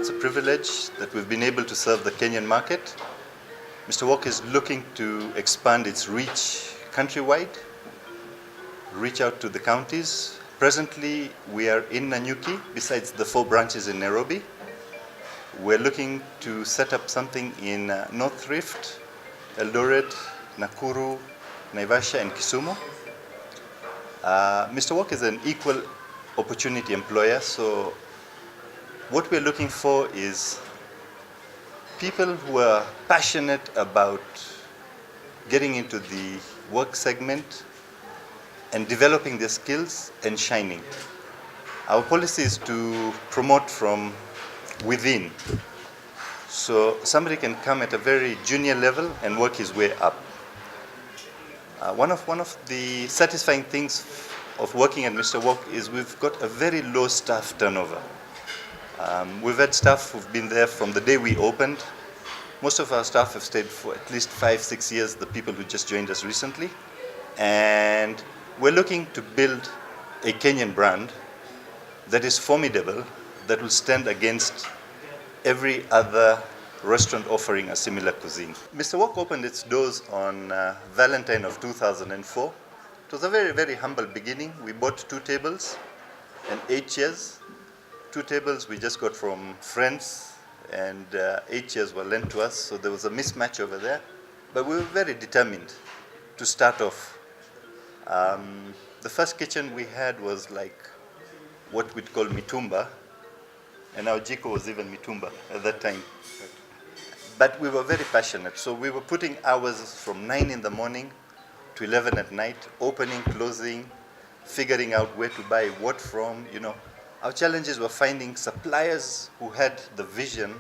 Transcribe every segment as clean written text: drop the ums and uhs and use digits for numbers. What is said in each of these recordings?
It's a privilege that we've been able to serve the Kenyan market. Mr. Wok is looking to expand its reach countrywide, reach out to the counties. Presently, we are in Nanyuki, besides the 4 branches in Nairobi. We're looking to set up something in North Rift, Eldoret, Nakuru, Naivasha, and Kisumu. Mr. Wok is an equal opportunity employer, so what we're looking for is people who are passionate about getting into the work segment and developing their skills and shining. Our policy is to promote from within. So somebody can come at a very junior level and work his way up. One of the satisfying things of working at Mr. Wok is we've got a very low staff turnover. We've had staff who've been there from the day we opened. Most of our staff have stayed for at least 5-6 years, the people who just joined us recently. And we're looking to build a Kenyan brand that is formidable, that will stand against every other restaurant offering a similar cuisine. Mr. Wok opened its doors on Valentine of 2004. It was a very, very humble beginning. We bought 2 tables and 8 chairs. 2 tables we just got from friends, and 8 chairs were lent to us, so there was a mismatch over there. But we were very determined to start off. The first kitchen we had was like what we'd call mitumba, and our jiko was even mitumba at that time. But we were very passionate, so we were putting hours from 9 in the morning to 11 at night, opening, closing, figuring out where to buy what from, you know. Our challenges were finding suppliers who had the vision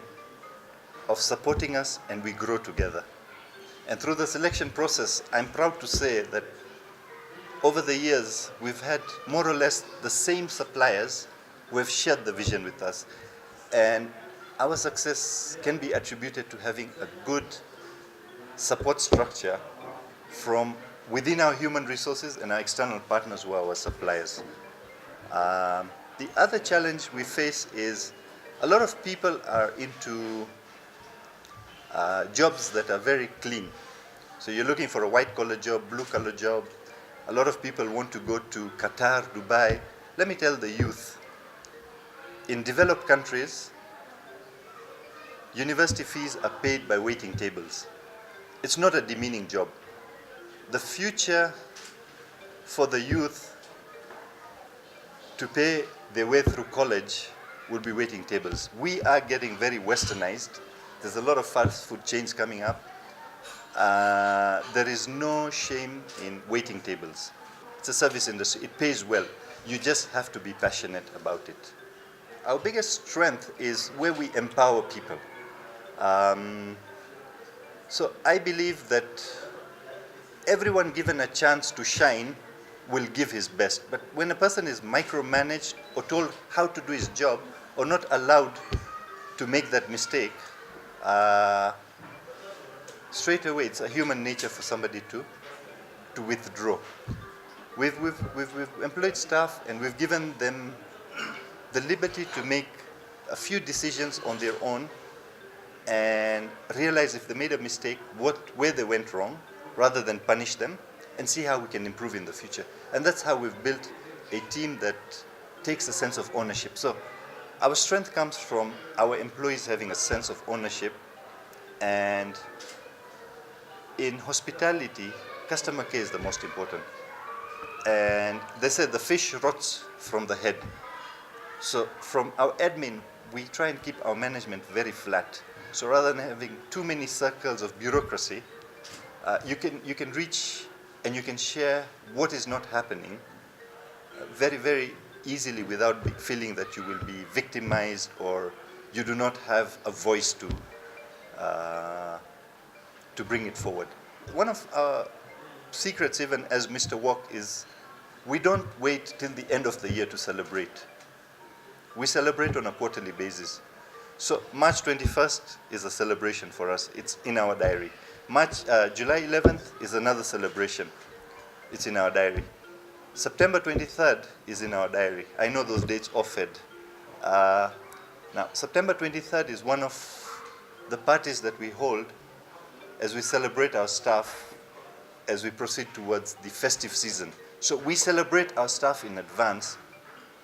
of supporting us, and we grow together. And through the selection process, I'm proud to say that over the years, we've had more or less the same suppliers who have shared the vision with us. And our success can be attributed to having a good support structure from within our human resources and our external partners who are our suppliers. The other challenge we face is a lot of people are into jobs that are very clean. So you're looking for a white-collar job, blue-collar job. A lot of people want to go to Qatar, Dubai. Let me tell the youth, in developed countries, university fees are paid by waiting tables. It's not a demeaning job. The future for the youth to pay their way through college will be waiting tables. We are getting very westernized. There's a lot of fast food chains coming up. There is no shame in waiting tables. It's a service industry. It pays well. You just have to be passionate about it. Our biggest strength is where we empower people. So I believe that everyone given a chance to shine will give his best. But when a person is micromanaged or told how to do his job or not allowed to make that mistake, straight away it's a human nature for somebody to withdraw. We've employed staff and we've given them the liberty to make a few decisions on their own and realize if they made a mistake, where they went wrong, rather than punish them, and see how we can improve in the future. And that's how we've built a team that takes a sense of ownership. So our strength comes from our employees having a sense of ownership. And in hospitality, customer care is the most important. And they said the fish rots from the head. So from our admin, we try and keep our management very flat. So rather than having too many circles of bureaucracy, you can reach and you can share what is not happening very, very easily without feeling that you will be victimized or you do not have a voice to bring it forward. One of our secrets, even as Mr. Wok, is we don't wait till the end of the year to celebrate. We celebrate on a quarterly basis. So March 21st is a celebration for us. It's in our diary. July 11th is another celebration. It's in our diary. September 23rd is in our diary. I know those dates off-head. Now, September 23rd is one of the parties that we hold as we celebrate our staff as we proceed towards the festive season. So we celebrate our staff in advance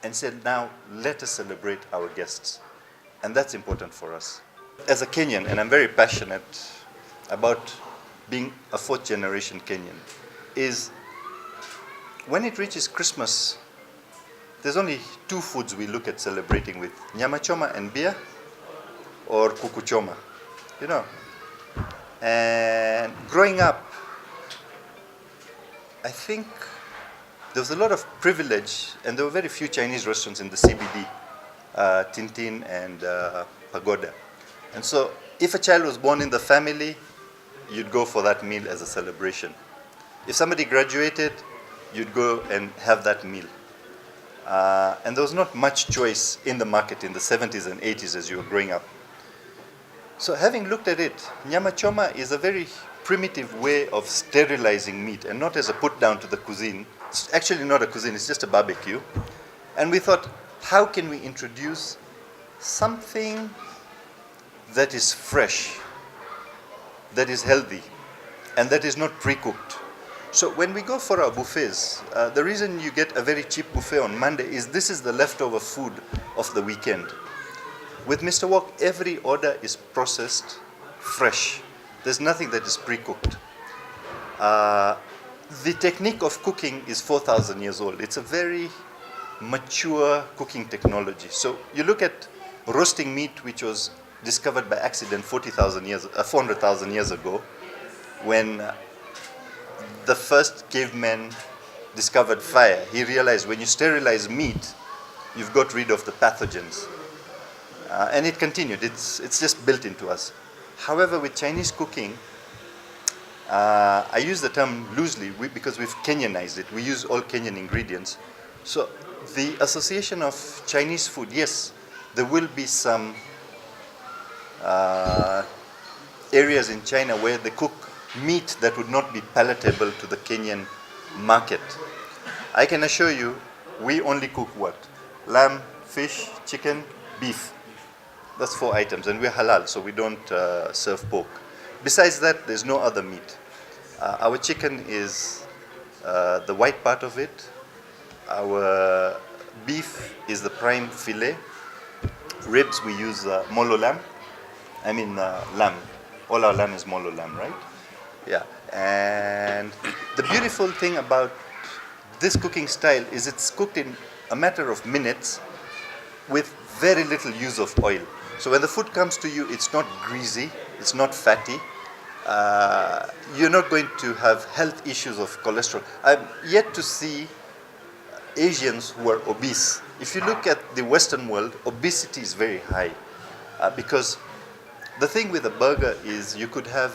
and said, now let us celebrate our guests. And that's important for us. As a Kenyan, and I'm very passionate about being a fourth generation Kenyan, is when it reaches Christmas, there's only two foods we look at celebrating with: nyama choma and beer, or kuku choma, you know. And growing up, I think there was a lot of privilege, and there were very few Chinese restaurants in the CBD, Tintin and Pagoda. And so if a child was born in the family, you'd go for that meal as a celebration. If somebody graduated, you'd go and have that meal. And there was not much choice in the market in the 70s and 80s as you were growing up. So having looked at it, nyama choma is a very primitive way of sterilizing meat, and not as a put down to the cuisine. It's actually not a cuisine, it's just a barbecue. And we thought, how can we introduce something that is fresh, that is healthy, and that is not pre-cooked? So when we go for our buffets, the reason you get a very cheap buffet on Monday is this is the leftover food of the weekend. With Mr. Wok, every order is processed fresh. There's nothing that is pre-cooked. The technique of cooking is 4,000 years old. It's a very mature cooking technology. So you look at roasting meat, which was discovered by accident 400,000 years ago, when the first caveman discovered fire. He realized when you sterilize meat, you've got rid of the pathogens. And it continued. It's just built into us. However, with Chinese cooking, I use the term loosely because we've Kenyanized it. We use all Kenyan ingredients. So the association of Chinese food, yes, there will be some areas in China where they cook meat that would not be palatable to the Kenyan market. I can assure you, we only cook what? Lamb, fish, chicken, beef. That's 4 items, and we're halal, so we don't serve pork. Besides that, there's no other meat. Our chicken is the white part of it. Our beef is the prime fillet. Ribs, we use molo lamb. Lamb. All our lamb is molo lamb, right? Yeah. And the beautiful thing about this cooking style is it's cooked in a matter of minutes with very little use of oil. So when the food comes to you, it's not greasy, it's not fatty. You're not going to have health issues of cholesterol. I'm yet to see Asians who are obese. If you look at the Western world, obesity is very high. Because the thing with a burger is you could have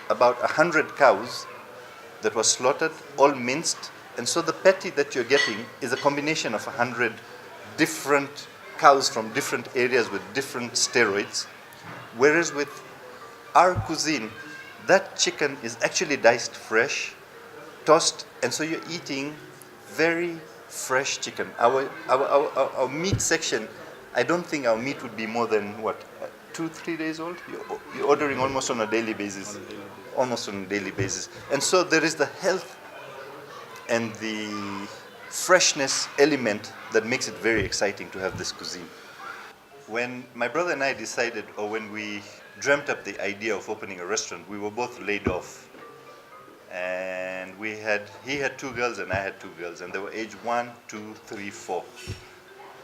about 100 cows that were slaughtered, all minced, and so the patty that you're getting is a combination of 100 different cows from different areas with different steroids. Whereas with our cuisine, that chicken is actually diced fresh, tossed, and so you're eating very fresh chicken. Our meat section, I don't think our meat would be more than, 2-3 days old? You're ordering almost on a daily basis. Almost on a daily basis. And so there is the health and the freshness element that makes it very exciting to have this cuisine. When my brother and I decided, or when we dreamt up the idea of opening a restaurant, we were both laid off. And he had 2 girls and I had 2 girls, and they were age 1, 2, 3, 4.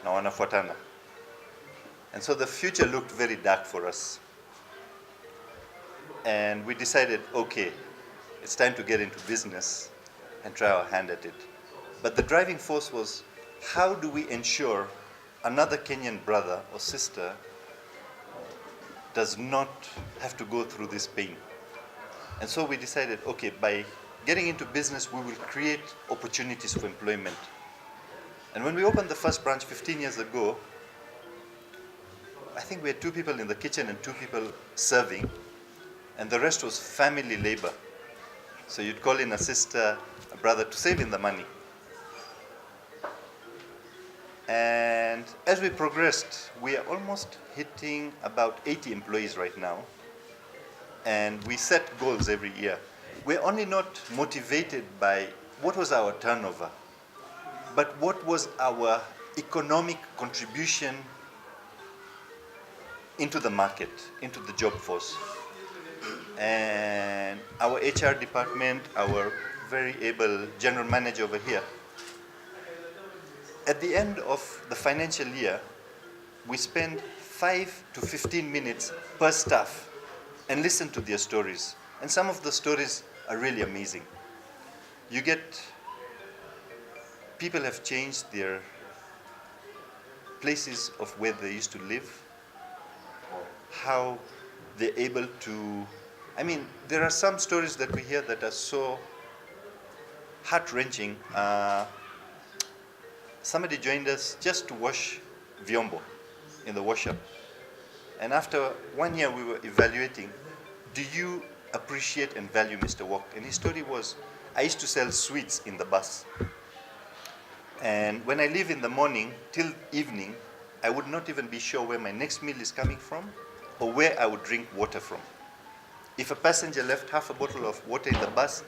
Now wanafuatana. And so the future looked very dark for us. And we decided, okay, it's time to get into business and try our hand at it. But the driving force was, how do we ensure another Kenyan brother or sister does not have to go through this pain? And so we decided, okay, by getting into business, we will create opportunities for employment. And when we opened the first branch 15 years ago, I think we had 2 people in the kitchen and 2 people serving, and the rest was family labor. So you'd call in a sister, a brother to save in the money. And And as we progressed, we are almost hitting about 80 employees right now. And we set goals every year. We're only not motivated by what was our turnover, but what was our economic contribution into the market, into the job force. And our HR department, our very able general manager over here, at the end of the financial year, we spend 5 to 15 minutes per staff and listen to their stories. And some of the stories are really amazing. You get, people have changed their places of where they used to live, how they're able to, I mean, there are some stories that we hear that are so heart-wrenching. Somebody joined us just to wash vyombo in the washup. And after 1 year we were evaluating, do you appreciate and value Mr. Wok? And his story was, I used to sell sweets in the bus. And when I leave in the morning till evening, I would not even be sure where my next meal is coming from or where I would drink water from. If a passenger left half a bottle of water in the bus,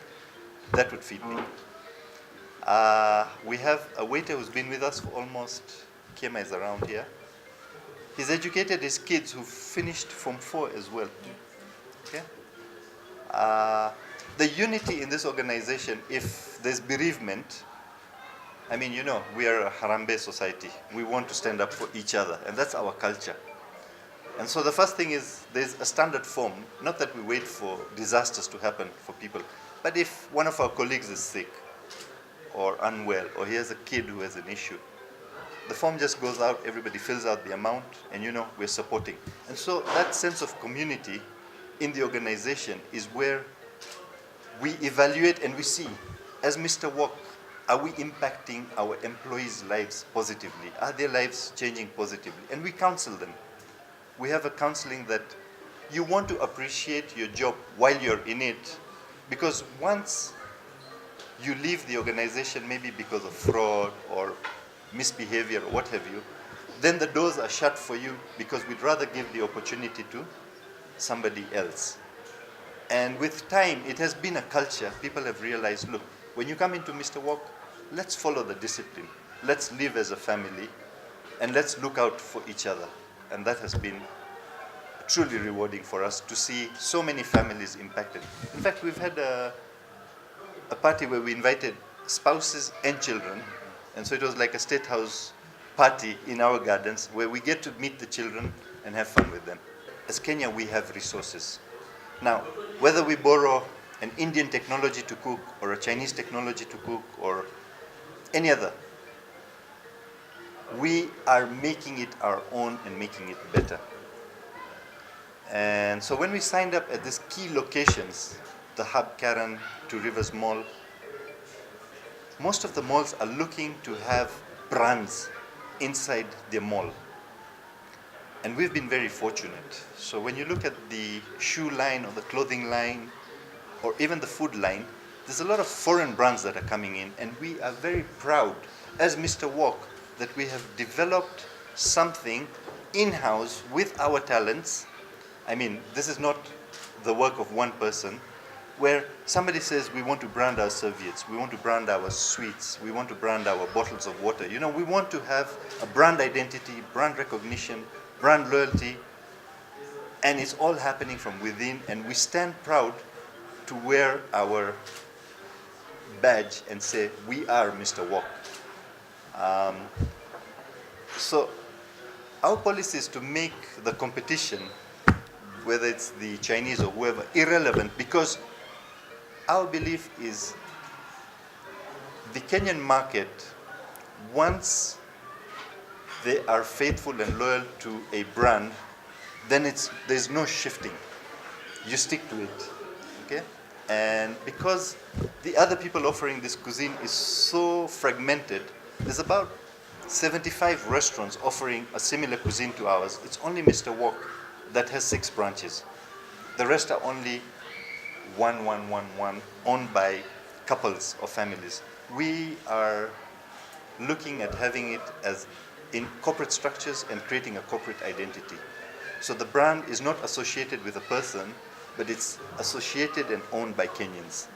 that would feed me. We have a waiter who's been with us for almost, Kiema is around here. He's educated his kids who finished Form 4 as well. Okay? The unity in this organization, if there's bereavement, I mean, you know, we are a Harambe society. We want to stand up for each other, and that's our culture. And so the first thing is, there's a standard form, not that we wait for disasters to happen for people, but if one of our colleagues is sick or unwell, or he has a kid who has an issue, the form just goes out, everybody fills out the amount, and you know, we're supporting. And so that sense of community in the organization is where we evaluate and we see, as Mr. Wok, are we impacting our employees' lives positively? Are their lives changing positively? And we counsel them. We have a counseling that you want to appreciate your job while you're in it, because once you leave the organization, maybe because of fraud or misbehavior or what have you, then the doors are shut for you, because we'd rather give the opportunity to somebody else. And with time, it has been a culture. People have realized, look, when you come into Mr. Wok, let's follow the discipline. Let's live as a family, and let's look out for each other. And that has been truly rewarding for us to see so many families impacted. In fact, we've had a party where we invited spouses and children, and so it was like a state house party in our gardens where we get to meet the children and have fun with them. As Kenya, we have resources. Now, whether we borrow an Indian technology to cook or a Chinese technology to cook or any other, we are making it our own and making it better. And so when we signed up at these key locations, the hub Karen to Rivers Mall, most of the malls are looking to have brands inside their mall. And we've been very fortunate. So when you look at the shoe line or the clothing line or even the food line, there's a lot of foreign brands that are coming in, and we are very proud as Mr. Wok that we have developed something in-house with our talents. I mean, this is not the work of one person, where somebody says we want to brand our serviettes, we want to brand our sweets, we want to brand our bottles of water. You know, we want to have a brand identity, brand recognition, brand loyalty, and it's all happening from within, and we stand proud to wear our badge and say, we are Mr. Wok. So our policy is to make the competition, whether it's the Chinese or whoever, irrelevant, because our belief is the Kenyan market, once they are faithful and loyal to a brand, then there's no shifting. You stick to it, okay? And because the other people offering this cuisine is so fragmented, there's about 75 restaurants offering a similar cuisine to ours. It's only Mr. Wok that has 6 branches. The rest are only one, owned by couples or families. We are looking at having it as in corporate structures and creating a corporate identity. So the brand is not associated with a person, but it's associated and owned by Kenyans.